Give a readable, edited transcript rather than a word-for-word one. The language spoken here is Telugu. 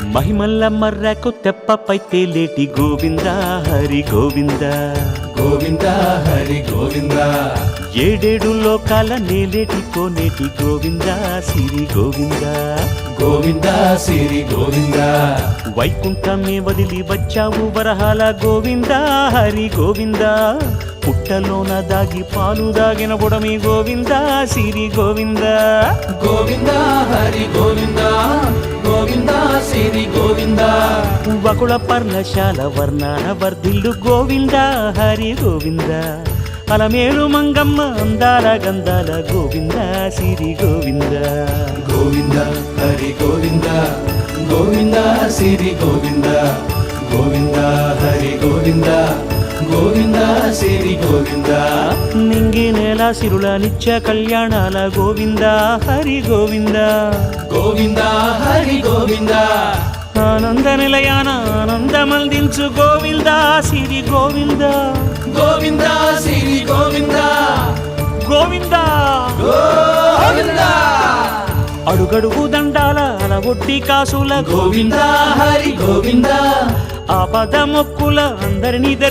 మహిమల్ల మర్రకు తెప్పపై తేలేటి గోవింద హరి గోవింద గోవింద హరి గోవింద ఏడేడు లోకాల నేలేటి కోనేటి గోవింద సిరి గోవింద గోవింద సిరి గోవింద వైకుంఠమే వదిలి వచ్చావు వరహాల గోవింద హరి గోవింద పుట్టలోన దాగి పాలు దాగిన బుడమి గోవింద సిరి గోవింద గోవింద హరి గోవింద గోవింద సిరి గోవింద వకుళ పర్ణశాల వర్ణాన వర్ధిల్లు గోవింద హరి గోవింద అలమేలు మంగమ్మ అందాల గంధాల గోవింద సిరి గోవింద గోవింద హరి గోవింద గోవింద సిరి గోవింద గోవింద హరి గోవింద గోవింద సిరి గోవింద నింగి నేల సిరుల నిత్య కళ్యాణాల గోవింద హరి గోవింద గోవింద హరి గోవింద ఆనంద నిలయాన ఆనందమందించు గోవింద సిరి గోవింద గోవింద సిరి గోవింద గోవింద గోవింద అడుగడుగు దండాల అలవొట్టి కాసుల గోవింద హరి గోవింద ఆపద మొక్కుల అందరినీ దరి